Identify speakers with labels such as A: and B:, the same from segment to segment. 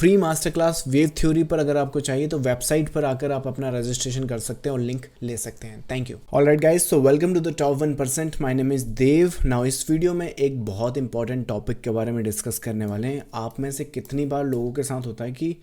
A: Free master class wave theory पर अगर आपको चाहिए तो वेबसाइट पर आकर आप अपना रजिस्ट्रेशन कर सकते हैं और लिंक ले सकते हैं। Thank you. Alright guys, so welcome to the top 1%। My name is Dev. Now इस वीडियो में एक बहुत इंपॉर्टेंट टॉपिक के बारे में डिस्कस करने वाले हैं। आप में से कितनी बार लोगों के साथ होता है कि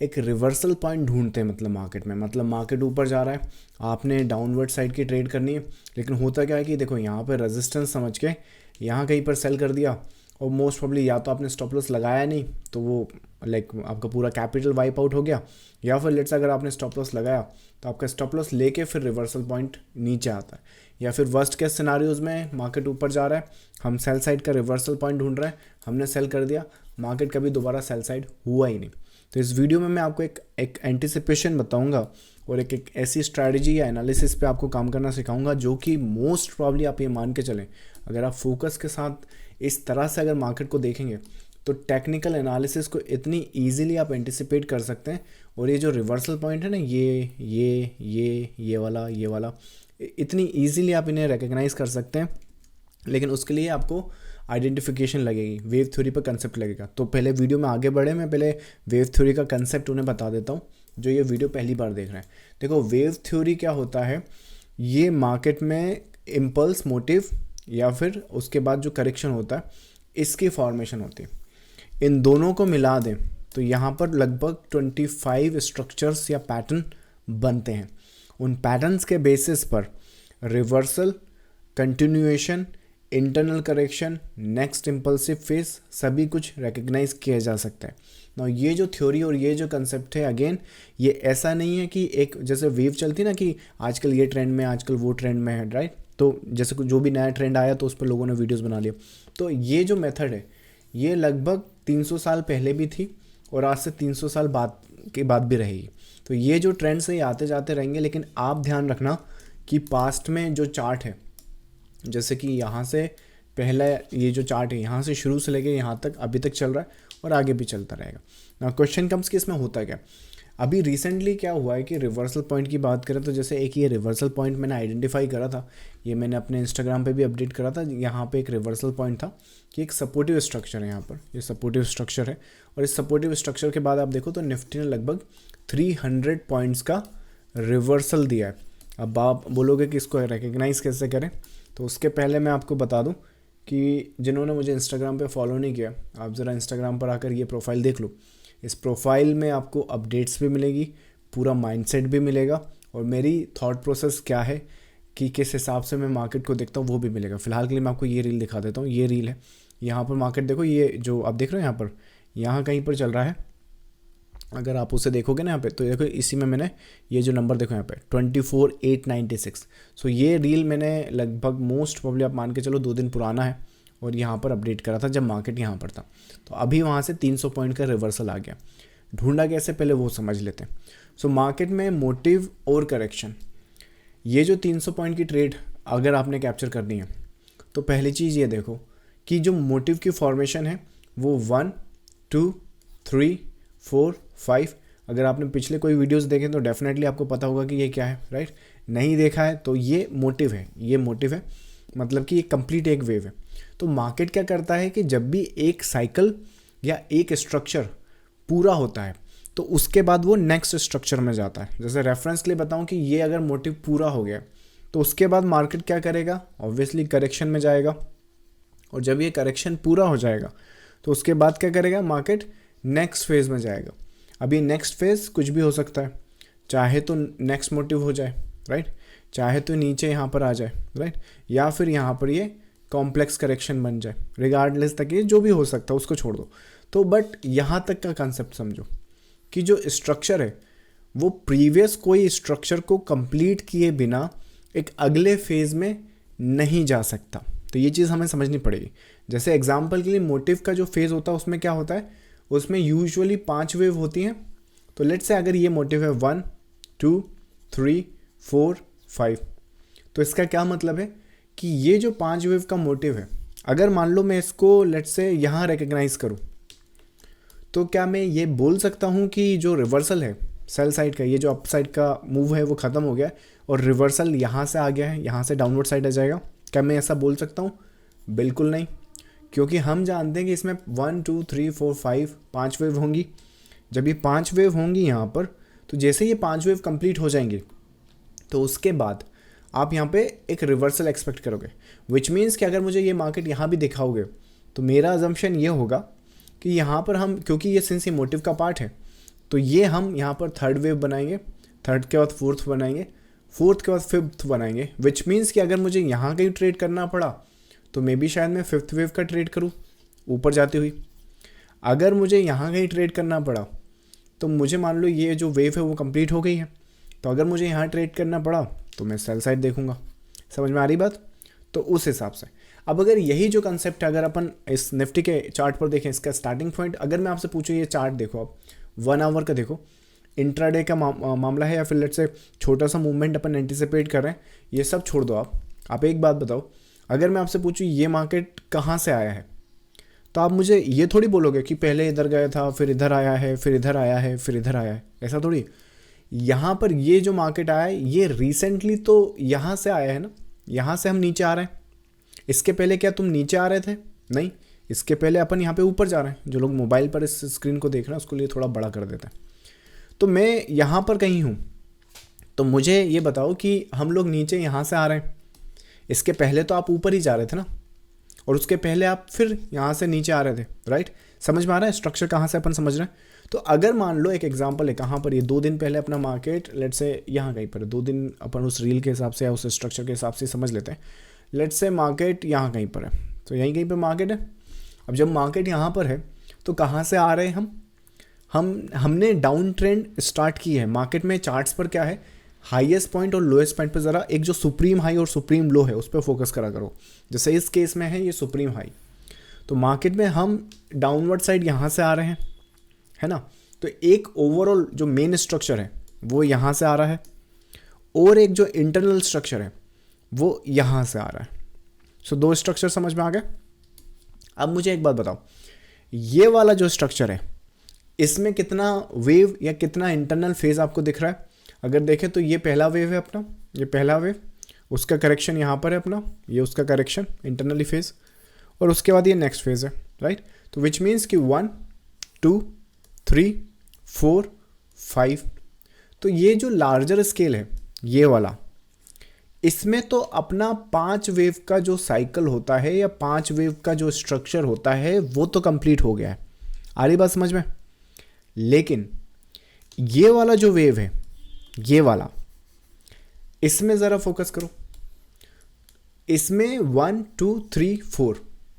A: एक रिवर्सल पॉइंट ढूंढते हैं, मतलब मार्केट में, मतलब मार्केट ऊपर जा रहा है, आपने डाउनवर्ड साइड की ट्रेड करनी है, लेकिन होता क्या है कि देखो यहाँ पर रेजिस्टेंस समझ के यहाँ कहीं पर सेल कर दिया और मोस्ट प्रॉब्ली या तो आपने स्टॉप लॉस लगाया नहीं तो वो आपका पूरा कैपिटल वाइप आउट हो गया, या फिर लेट्स अगर आपने स्टॉप लॉस लगाया तो आपका स्टॉप लॉस लेके फिर रिवर्सल पॉइंट नीचे आता है, या फिर वर्स्ट केस सिनारियोज में मार्केट ऊपर जा रहा है, हम सेल साइड का रिवर्सल पॉइंट ढूंढ रहे हैं, हमने सेल कर दिया, मार्केट कभी दोबारा सेल साइड हुआ ही नहीं। तो इस वीडियो में मैं आपको एक एंटिसिपेशन बताऊंगा और एक ऐसी स्ट्रैटेजी या एनालिसिस पे आपको काम करना सिखाऊंगा जो कि मोस्ट प्रॉब्ली आप ये मान के चलें, अगर आप फोकस के साथ इस तरह से अगर मार्केट को देखेंगे तो टेक्निकल एनालिसिस को इतनी इजीली आप एंटिसिपेट कर सकते हैं। और ये जो रिवर्सल पॉइंट है ना, ये वाला इतनी इजीली आप इन्हें रिकग्नाइज कर सकते हैं, लेकिन उसके लिए आपको आइडेंटिफिकेशन लगेगी, वेव थ्योरी पर कंसेप्ट लगेगा। तो पहले वीडियो में आगे बढ़े, मैं पहले वेव थ्योरी का कंसेप्ट उन्हें बता देता हूँ जो ये वीडियो पहली बार देख रहे हैं। देखो, वेव थ्योरी क्या होता है, ये मार्केट में इम्पल्स, मोटिव या फिर उसके बाद जो करेक्शन होता है, इसकी फॉर्मेशन होती है। इन दोनों को मिला दें तो यहाँ पर लगभग 25 स्ट्रक्चर्स या पैटर्न बनते हैं। उन पैटर्न्स के बेसिस पर reversal, continuation, internal correction, next impulsive phase सभी कुछ रिकग्नाइज किया जा सकता है ना। ये जो थ्योरी और ये जो कंसेप्ट है, अगेन ये ऐसा नहीं है कि एक जैसे वेव चलती ना कि आजकल ये ट्रेंड में, आजकल वो ट्रेंड में है, राइट। तो जैसे जो भी नया ट्रेंड आया तो उस पर लोगों ने वीडियोस बना लिया। तो ये जो मेथड है ये लगभग 300 साल पहले भी थी और आज से 300 साल बाद भी रहेगी। तो ये जो ट्रेंड्स है ये आते जाते रहेंगे, लेकिन आप ध्यान रखना कि पास्ट में जो चार्ट है, जैसे कि यहाँ से पहला ये जो चार्ट है यहाँ से शुरू से लेके यहाँ तक अभी तक चल रहा है और आगे भी चलता रहेगा ना। क्वेश्चन कम्स कि इसमें होता क्या, अभी रिसेंटली क्या हुआ है कि रिवर्सल पॉइंट की बात करें तो जैसे एक ये रिवर्सल पॉइंट मैंने आइडेंटिफाई करा था, ये मैंने अपने इंस्टाग्राम पे भी अपडेट करा था। यहाँ पे एक रिवर्सल पॉइंट था कि एक सपोर्टिव स्ट्रक्चर है, यहाँ पर ये सपोर्टिव स्ट्रक्चर है, और इस सपोर्टिव स्ट्रक्चर के बाद आप देखो तो निफ्टी ने लगभग 300 पॉइंट्स का रिवर्सल दिया है। अब आप बोलोगे कि इसको रिकग्नाइज़ कैसे करें, तो उसके पहले मैं आपको बता दूँ कि जिन्होंने मुझे इंस्टाग्राम पे फॉलो नहीं किया, आप ज़रा इंस्टाग्राम पर आकर ये प्रोफाइल देख लो। इस प्रोफाइल में आपको अपडेट्स भी मिलेगी, पूरा माइंडसेट भी मिलेगा, और मेरी थॉट प्रोसेस क्या है कि किस हिसाब से मैं मार्केट को देखता हूँ वो भी मिलेगा। फिलहाल के लिए मैं आपको ये रील दिखा देता हूँ। ये रील है, यहाँ पर मार्केट देखो, ये जो आप देख रहे हो यहाँ कहीं पर चल रहा है। अगर आप उसे देखोगे ना यहाँ पे, तो देखो इसी में मैंने ये जो नंबर देखो यहाँ पे 24,896। सो ये रील मैंने लगभग मोस्ट प्रॉब्ली आप मान के चलो 2 दिन पुराना है, और यहाँ पर अपडेट करा था जब मार्केट यहाँ पर था। तो अभी वहाँ से 300 पॉइंट का रिवर्सल आ गया। ढूंढा कैसे, पहले वो समझ लेते हैं। सो मार्केट में मोटिव और करेक्शन, ये जो 300 पॉइंट की ट्रेड अगर आपने कैप्चर करनी है तो पहली चीज़ ये देखो कि जो मोटिव की फॉर्मेशन है वो 1 2 3 4 5। अगर आपने पिछले कोई वीडियोस देखे तो डेफिनेटली आपको पता होगा कि ये क्या है, राइट। नहीं देखा है तो ये मोटिव है, ये मोटिव है, मतलब कि ये कंप्लीट एक वेव है। तो मार्केट क्या करता है कि जब भी एक साइकिल या एक स्ट्रक्चर पूरा होता है तो उसके बाद वो नेक्स्ट स्ट्रक्चर में जाता है। जैसे रेफरेंस के लिए बताऊं कि ये अगर मोटिव पूरा हो गया तो उसके बाद मार्केट क्या करेगा, ऑब्वियसली करेक्शन में जाएगा, और जब ये करेक्शन पूरा हो जाएगा तो उसके बाद क्या करेगा, मार्केट नेक्स्ट फेज में जाएगा। अभी नेक्स्ट फेज कुछ भी हो सकता है, चाहे तो नेक्स्ट मोटिव हो जाए, राइट, चाहे तो नीचे यहाँ पर आ जाए, राइट, या फिर यहाँ पर ये कॉम्प्लेक्स करेक्शन बन जाए। रिगार्डलेस तक ये जो भी हो सकता है उसको छोड़ दो। तो बट यहाँ तक का कंसेप्ट समझो कि जो स्ट्रक्चर है वो प्रीवियस कोई स्ट्रक्चर को कंप्लीट किए बिना एक अगले फेज में नहीं जा सकता। तो ये चीज़ हमें समझनी पड़ेगी। जैसे एग्जाम्पल के लिए मोटिव का जो फेज होता है उसमें क्या होता है, उसमें यूजुअली 5 वेव होती हैं। तो लेट्स से अगर ये मोटिव है 1 2 3 4 5, तो इसका क्या मतलब है कि ये जो 5 वेव का मोटिव है, अगर मान लो मैं इसको लेट्स से यहाँ रिकग्नाइज करूँ, तो क्या मैं ये बोल सकता हूँ कि जो रिवर्सल है सेल साइड का, ये जो अप साइड का मूव है वो ख़त्म हो गया है और रिवर्सल यहाँ से आ गया है, यहाँ से डाउनवर्ड साइड आ जाएगा? क्या मैं ऐसा बोल सकता हूँ? बिल्कुल नहीं, क्योंकि हम जानते हैं कि इसमें 1 2 3 4 5 5 वेव होंगी। जब ये 5 वेव होंगी यहाँ पर, तो जैसे ये 5 वेव कंप्लीट हो जाएंगी तो उसके बाद आप यहाँ पे एक रिवर्सल एक्सपेक्ट करोगे, विच मीन्स कि अगर मुझे ये मार्केट यहाँ भी दिखाओगे तो मेरा अजम्पशन ये होगा कि यहाँ पर हम, क्योंकि ये सिंस ये मोटिव का पार्ट है, तो ये हम यहाँ पर थर्ड वेव बनाएंगे, थर्ड के बाद फोर्थ बनाएंगे, फोर्थ के बाद फिफ्थ बनाएंगे, विच मीन्स कि अगर मुझे यहाँ कहीं ट्रेड करना पड़ा तो मे बी शायद मैं फिफ्थ वेव का ट्रेड करूँ ऊपर जाती हुई। अगर मुझे यहाँ कहीं ट्रेड करना पड़ा तो मुझे मान लो ये जो वेव है वो कंप्लीट हो गई है, तो अगर मुझे यहाँ ट्रेड करना पड़ा तो मैं सेल साइड देखूंगा। समझ में आ रही बात? तो उस हिसाब से अब अगर यही जो कंसेप्ट है, अगर अपन इस निफ्टी के चार्ट पर देखें, इसका स्टार्टिंग पॉइंट अगर मैं आपसे पूछूँ, ये चार्ट देखो आप, 1 आवर का देखो, इंट्राडे का मामला है या फिर लेट्स से छोटा सा मूवमेंट अपन एंटिसिपेट कर रहे हैं, ये सब छोड़ दो आप एक बात बताओ, अगर मैं आपसे पूछूँ ये मार्केट कहाँ से आया है, तो आप मुझे ये थोड़ी बोलोगे कि पहले इधर गया था, फिर इधर आया है, फिर इधर आया है, फिर इधर आया है, ऐसा थोड़ी। यहाँ पर ये जो मार्केट आया है ये रिसेंटली तो यहाँ से आया है ना, यहाँ से हम नीचे आ रहे हैं। इसके पहले क्या तुम नीचे आ रहे थे? नहीं, इसके पहले अपन यहाँ पे ऊपर जा रहे हैं। जो लोग मोबाइल पर इस स्क्रीन को देख रहे हैं उसको लिए थोड़ा बड़ा कर देते हैं। तो मैं यहाँ पर कहीं हूँ, तो मुझे ये बताओ कि हम लोग नीचे यहाँ से आ रहे हैं, इसके पहले तो आप ऊपर ही जा रहे थे ना, और उसके पहले आप फिर यहाँ से नीचे आ रहे थे, राइट? समझ में आ रहा है स्ट्रक्चर कहाँ से अपन समझ रहे हैं? तो अगर मान लो एक एग्जांपल है, कहाँ पर ये 2 दिन पहले अपना मार्केट लेट्स से यहाँ कहीं पर 2 दिन, अपन उस रील के हिसाब से या उस स्ट्रक्चर के हिसाब से समझ लेते हैं। लेट्स से मार्केट यहाँ कहीं पर है, तो यहीं कहीं पर मार्केट है। अब जब मार्केट यहाँ पर है तो कहाँ से आ रहे हैं हमने डाउन ट्रेंड स्टार्ट की है। मार्केट में चार्ट्स पर क्या है, हाईएस्ट पॉइंट और लोएस्ट पॉइंट पर ज़रा एक जो सुप्रीम हाई और सुप्रीम लो है उस पर फोकस करा करो। जैसे इस केस में है ये सुप्रीम हाई, तो मार्केट में हम डाउनवर्ड साइड यहाँ से आ रहे हैं, है ना? तो एक ओवरऑल जो मेन स्ट्रक्चर है वो यहाँ से आ रहा है, और एक जो इंटरनल स्ट्रक्चर है वो यहाँ से आ रहा है। सो 2 स्ट्रक्चर समझ में आ गए। अब मुझे एक बात बताओ, ये वाला जो स्ट्रक्चर है इसमें कितना वेव या कितना इंटरनल फेज आपको दिख रहा है? अगर देखें तो ये पहला वेव है अपना, ये पहला वेव, उसका करेक्शन यहाँ पर है अपना, ये उसका करेक्शन इंटरनली फेज, और उसके बाद ये नेक्स्ट फेज है, राइट? तो विच मीन्स कि 1 2 3 4 5, तो ये जो लार्जर स्केल है ये वाला, इसमें तो अपना 5 वेव का जो साइकिल होता है या 5 वेव का जो स्ट्रक्चर होता है वो तो कंप्लीट हो गया है। आ रही बात समझ में? लेकिन ये वाला जो वेव है, ये वाला, इसमें ज़रा फोकस करो। इसमें 1 2 3 4,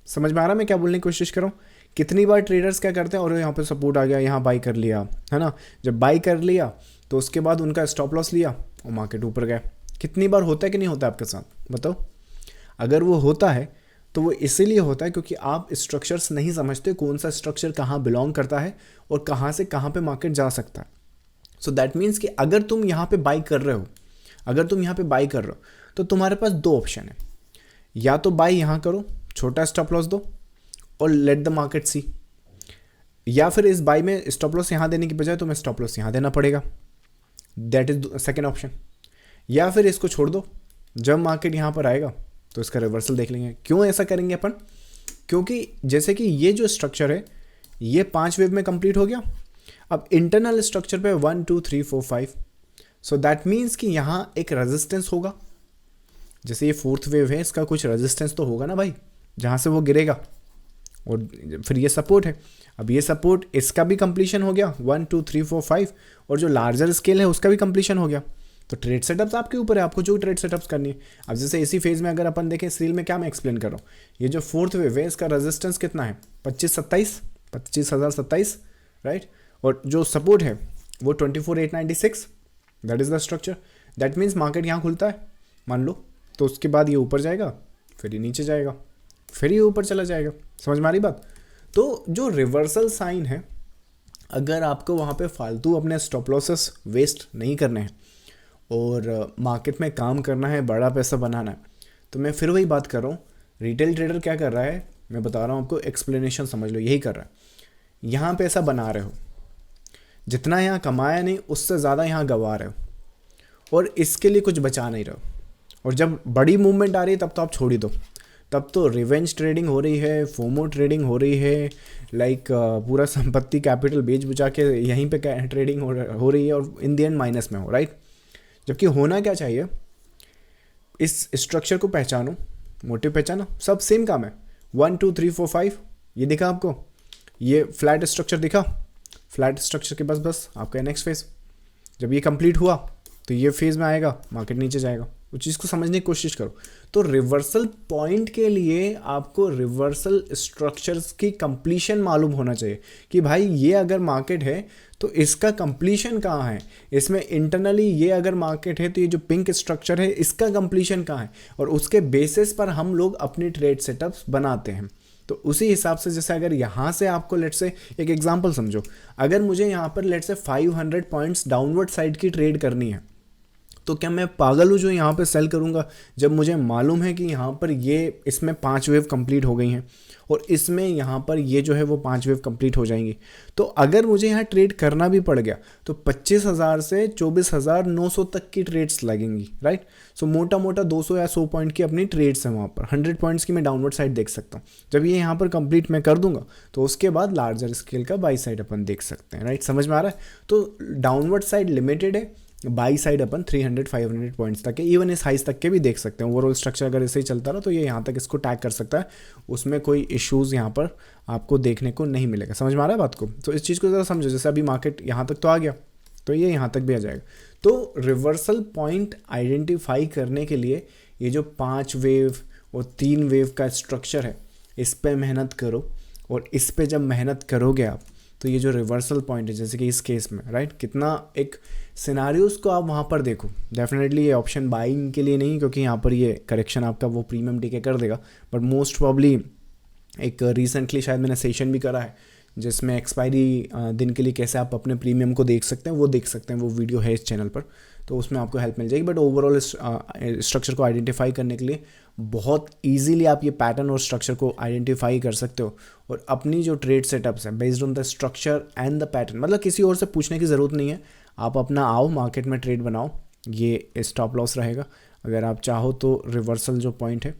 A: समझ में आ रहा मैं क्या बोलने की कोशिश कर रहा हूँ? कितनी बार ट्रेडर्स क्या करते हैं, और यहाँ पे सपोर्ट आ गया, यहाँ बाई कर लिया, है ना? जब बाई कर लिया तो उसके बाद उनका स्टॉप लॉस लिया और मार्केट ऊपर गया। कितनी बार होता है कि नहीं होता आपके साथ, बताओ? अगर वो होता है तो वो इसीलिए होता है क्योंकि आप स्ट्रक्चर्स नहीं समझते, कौन सा स्ट्रक्चर कहाँ बिलोंग करता है और कहाँ से कहाँ पे मार्केट जा सकता है। सो दैट मीन्स कि अगर तुम यहाँ पे बाई कर रहे हो, तो तुम्हारे पास 2 ऑप्शन है। या तो बाई यहाँ करो, छोटा स्टॉप लॉस दो और लेट द मार्केट सी, या फिर इस बाई में स्टॉप लॉस यहाँ देने की बजाय तुम्हें स्टॉप लॉस यहाँ देना पड़ेगा, दैट इज सेकेंड ऑप्शन। या फिर इसको छोड़ दो, जब मार्केट यहाँ पर आएगा तो इसका रिवर्सल देख लेंगे। क्यों ऐसा करेंगे अपन? क्योंकि जैसे कि ये जो स्ट्रक्चर है ये 5 वेव में कंप्लीट हो गया। अब इंटरनल स्ट्रक्चर पे 1 2 3 4 5, सो दैट मीन्स कि यहाँ एक रेजिस्टेंस होगा। जैसे ये 4th वेव है, इसका कुछ रेजिस्टेंस तो होगा ना भाई, जहाँ से वो गिरेगा, और फिर ये सपोर्ट है। अब ये सपोर्ट, इसका भी कंप्लीशन हो गया 1 2 3 4 5, और जो लार्जर स्केल है उसका भी कंप्लीशन हो गया। तो ट्रेड सेटअप्स आपके ऊपर है, आपको जो ट्रेड सेटअप्स करनी है। अब जैसे इसी फेज में अगर अपन देखें, इस रील में क्या मैं एक्सप्लेन कर रहा हूँ, ये जो 4th वेव है इसका रेजिस्टेंस कितना है? 25,027, राइट? और जो सपोर्ट है वो 24,896, that is the structure. That means market यहाँ खुलता है मान लो, तो उसके बाद ये ऊपर जाएगा, फिर ये नीचे जाएगा, फिर ये ऊपर चला जाएगा। समझ में आ रही बात? तो जो रिवर्सल साइन है, अगर आपको वहाँ पे फालतू अपने स्टॉप लॉसेस वेस्ट नहीं करने हैं और मार्केट में काम करना है, बड़ा पैसा बनाना है, तो मैं फिर वही बात कर रहा हूँ, रिटेल ट्रेडर क्या कर रहा है मैं बता रहा हूँ आपको, एक्सप्लेनेशन समझ लो, यही कर रहा है। यहाँ पैसा बना रहे हो, जितना यहाँ कमाया नहीं उससे ज़्यादा यहाँ गंवा रहे हो, और इसके लिए कुछ बचा नहीं रहे हो। और जब बड़ी मूवमेंट आ रही है तब तो आप छोड़ ही दो, तब तो रिवेंज ट्रेडिंग हो रही है, फोमो ट्रेडिंग हो रही है, लाइक पूरा संपत्ति कैपिटल बेच बुचा के यहीं पे ट्रेडिंग हो रही है और इन द एंड माइनस में हो, राइट। जबकि होना क्या चाहिए, इस स्ट्रक्चर को पहचानो, मोटिव पहचाना, सब सेम काम है, 1 2 3 4 5, ये दिखा आपको, ये फ्लैट स्ट्रक्चर दिखा, फ्लैट स्ट्रक्चर के बस आपका नेक्स्ट फेज, जब ये कंप्लीट हुआ तो ये फेज में आएगा, मार्केट नीचे जाएगा। उस चीज़ को समझने की कोशिश करो। तो रिवर्सल पॉइंट के लिए आपको रिवर्सल स्ट्रक्चर्स की कंप्लीशन मालूम होना चाहिए कि भाई ये अगर मार्केट है तो इसका कंप्लीशन कहाँ है, इसमें इंटरनली ये अगर मार्केट है तो ये जो पिंक स्ट्रक्चर है इसका कंप्लीशन कहाँ है, और उसके बेसिस पर हम लोग अपनी ट्रेड सेटअप्स बनाते हैं। तो उसी हिसाब से जैसे अगर यहाँ से आपको लेट से एक एग्जांपल समझो, अगर मुझे यहाँ पर लेट से 500 पॉइंट्स डाउनवर्ड साइड की ट्रेड करनी है, तो क्या मैं पागल हूँ जो यहाँ पे सेल करूँगा जब मुझे मालूम है कि यहाँ पर ये इसमें 5 वेव कंप्लीट हो गई हैं और इसमें यहाँ पर ये जो है वो 5 वेव कंप्लीट हो जाएंगी। तो अगर मुझे यहाँ ट्रेड करना भी पड़ गया तो 25,000 से 24,900 तक की ट्रेड्स लगेंगी, राइट। सो मोटा मोटा 200 या 100 पॉइंट की अपनी ट्रेड्स हैं वहाँ पर, 100 पॉइंट्स की मैं डाउनवर्ड साइड देख सकता हूँ। जब ये यहाँ पर कंप्लीट मैं कर दूंगा तो उसके बाद लार्जर स्केल का बाई साइड अपन देख सकते हैं, राइट। समझ में आ रहा है। तो डाउनवर्ड साइड लिमिटेड है, बाई साइड अपन 300-500 पॉइंट्स तक के, इवन इस हाइस तक के भी देख सकते हैं। ओवरऑल स्ट्रक्चर अगर ऐसे ही चलता रहा तो ये यहाँ तक इसको टैग कर सकता है, उसमें कोई इश्यूज़ यहाँ पर आपको देखने को नहीं मिलेगा। समझ में आ रहा है बात को। तो इस चीज़ को ज़रा समझो, जैसे अभी मार्केट यहाँ तक तो आ गया तो ये यहाँ तक भी आ जाएगा। तो रिवर्सल पॉइंट आइडेंटिफाई करने के लिए ये जो 5 वेव और 3 वेव का स्ट्रक्चर है इस पर मेहनत करो, और इस पर जब मेहनत करोगे आप तो ये जो रिवर्सल पॉइंट है जैसे कि इस केस में, राइट, कितना एक सिनारियोस को आप वहाँ पर देखो। डेफिनेटली ये ऑप्शन बाइंग के लिए नहीं, क्योंकि यहाँ पर ये करेक्शन आपका वो प्रीमियम डीके कर देगा, बट मोस्ट प्रॉब्ली एक रिसेंटली शायद मैंने सेशन भी करा है जिसमें एक्सपायरी दिन के लिए कैसे आप अपने प्रीमियम को देख सकते हैं, वो देख सकते हैं, वो वीडियो है इस चैनल पर, तो उसमें आपको हेल्प मिल जाएगी। बट ओवरऑल स्ट्रक्चर को आइडेंटिफाई करने के लिए बहुत इजीली आप ये पैटर्न और स्ट्रक्चर को आइडेंटिफाई कर सकते हो, और अपनी जो ट्रेड सेटअप्स है based on the structure and the pattern, मतलब किसी और से पूछने की ज़रूरत नहीं है, आप अपना आओ मार्केट में ट्रेड बनाओ। ये स्टॉप लॉस रहेगा। अगर आप चाहो तो रिवर्सल जो पॉइंट है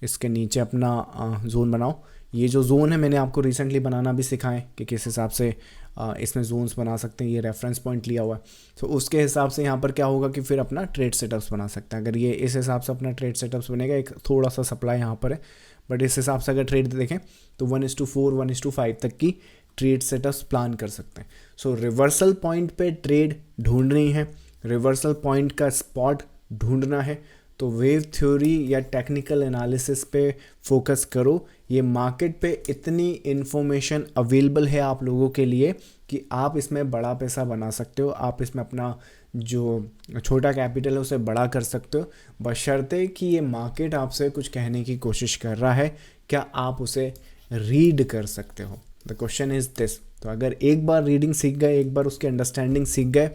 A: इसके नीचे अपना जोन बनाओ। ये जो जोन है मैंने आपको रिसेंटली बनाना भी सिखाएं कि किस हिसाब से इसमें जोन्स बना सकते हैं। ये रेफरेंस पॉइंट लिया हुआ है, तो उसके हिसाब से यहाँ पर क्या होगा कि फिर अपना ट्रेड सेटअप्स बना सकते हैं। अगर ये इस हिसाब से अपना ट्रेड सेटअप्स बनेगा, एक थोड़ा सा सप्लाई यहाँ पर है, बट इस हिसाब से अगर ट्रेड देखें तो 1:4 1:5 तक की ट्रेड सेटअप्स प्लान कर सकते हैं। सो रिवर्सल पॉइंट पे ट्रेड ढूंढनी है, रिवर्सल पॉइंट का स्पॉट ढूंढना है, तो वेव थ्योरी या टेक्निकल एनालिसिस पे फोकस करो। ये मार्केट पे इतनी इन्फॉर्मेशन अवेलेबल है आप लोगों के लिए कि आप इसमें बड़ा पैसा बना सकते हो, आप इसमें अपना जो छोटा कैपिटल है उसे बड़ा कर सकते हो, बशर्ते कि ये मार्केट आपसे कुछ कहने की कोशिश कर रहा है, क्या आप उसे रीड कर सकते हो। The question is this. तो अगर एक बार रीडिंग सीख गए, एक बार उसकी अंडरस्टैंडिंग सीख गए,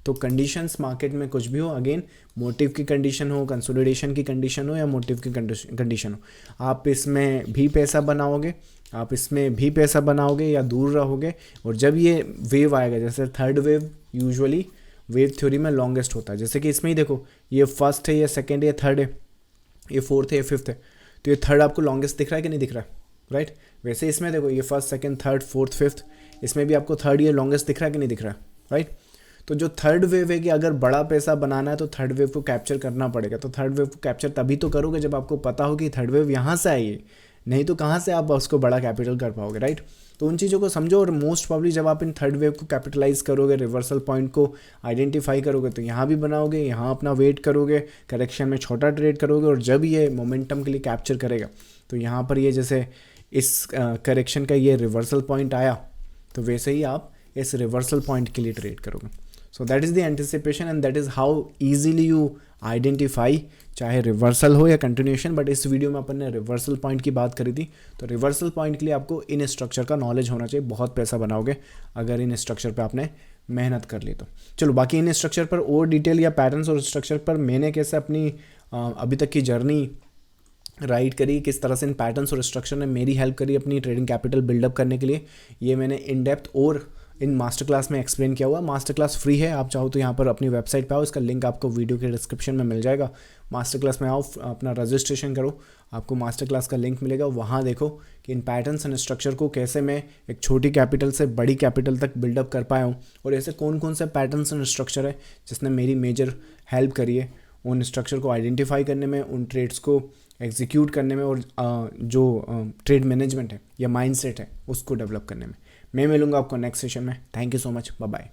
A: तो कंडीशंस मार्केट में कुछ भी हो, अगेन मोटिव की कंडीशन हो, कंसोलिडेशन की कंडीशन हो या मोटिव की कंडीशन हो, आप इसमें भी पैसा बनाओगे, आप इसमें भी पैसा बनाओगे या दूर रहोगे। और जब ये वेव आएगा, जैसे third wave usually wave theory में लॉन्गेस्ट होता है, जैसे कि इसमें ही देखो ये फर्स्ट है, ये सेकेंड है, ये थर्ड है, ये फोर्थ है, ये फिफ्थ है, तो ये थर्ड आपको लॉन्गेस्ट दिख रहा है कि नहीं दिख रहा है, राइट। वैसे इसमें देखो ये first second third fourth fifth, इसमें भी आपको थर्ड ये लॉन्गेस्ट दिख रहा है कि नहीं दिख रहा है, राइट। तो जो थर्ड वेव है कि अगर बड़ा पैसा बनाना है तो थर्ड वेव को कैप्चर करना पड़ेगा। तो थर्ड वेव को कैप्चर तभी तो करोगे जब आपको पता हो कि थर्ड वेव यहाँ से आई है, नहीं तो कहाँ से आप उसको बड़ा कैपिटल कर पाओगे, राइट। तो उन चीज़ों को समझो, और मोस्ट प्रॉब्ली जब आप इन थर्ड वेव को कैपिटलाइज करोगे, रिवर्सल पॉइंट को आइडेंटिफाई करोगे, तो यहाँ भी बनाओगे, यहाँ अपना वेट करोगे, करेक्शन में छोटा ट्रेड करोगे, और जब ये मोमेंटम के लिए कैप्चर करेगा तो यहाँ पर ये जैसे इस करेक्शन का ये रिवर्सल पॉइंट आया, तो वैसे ही आप इस रिवर्सल पॉइंट के लिए ट्रेड करोगे। So that is the anticipation and that is how easily you identify, चाहे रिवर्सल हो या कंटिन्यूएशन। बट इस वीडियो में अपन ने रिवर्सल पॉइंट की बात करी थी, तो रिवर्सल पॉइंट के लिए आपको इन स्ट्रक्चर का नॉलेज होना चाहिए। बहुत पैसा बनाओगे अगर इन स्ट्रक्चर पे आपने मेहनत कर ली तो। चलो बाकी इन स्ट्रक्चर पर और डिटेल या पैटर्न्स और स्ट्रक्चर पर मैंने कैसे अपनी अभी तक की जर्नी राइड करी, किस तरह से इन पैटर्न्स और स्ट्रक्चर ने मेरी हेल्प करी अपनी ट्रेडिंग कैपिटल बिल्डअप करने के लिए, ये मैंने इन डेप्थ और इन मास्टर क्लास में एक्सप्लेन किया हुआ है। मास्टर क्लास फ्री है, आप चाहो तो यहाँ पर अपनी वेबसाइट पे आओ, इसका लिंक आपको वीडियो के डिस्क्रिप्शन में मिल जाएगा। मास्टर क्लास में आओ, अपना रजिस्ट्रेशन करो, आपको मास्टर क्लास का लिंक मिलेगा। वहाँ देखो कि इन पैटर्न्स एंड स्ट्रक्चर को कैसे मैं एक छोटी कैपिटल से बड़ी कैपिटल तक बिल्डअप कर पाया हूँ, और ऐसे कौन कौन से पैटर्न्स एंड स्ट्रक्चर है जिसने मेरी मेजर हेल्प करी है उन स्ट्रक्चर को आइडेंटिफाई करने में, उन ट्रेड्स को एग्जीक्यूट करने में, और जो ट्रेड मैनेजमेंट है या माइंडसेट है उसको डेवलप करने में। मैं मिलूंगा आपको नेक्स्ट सेशन में। Thank you so much, bye bye.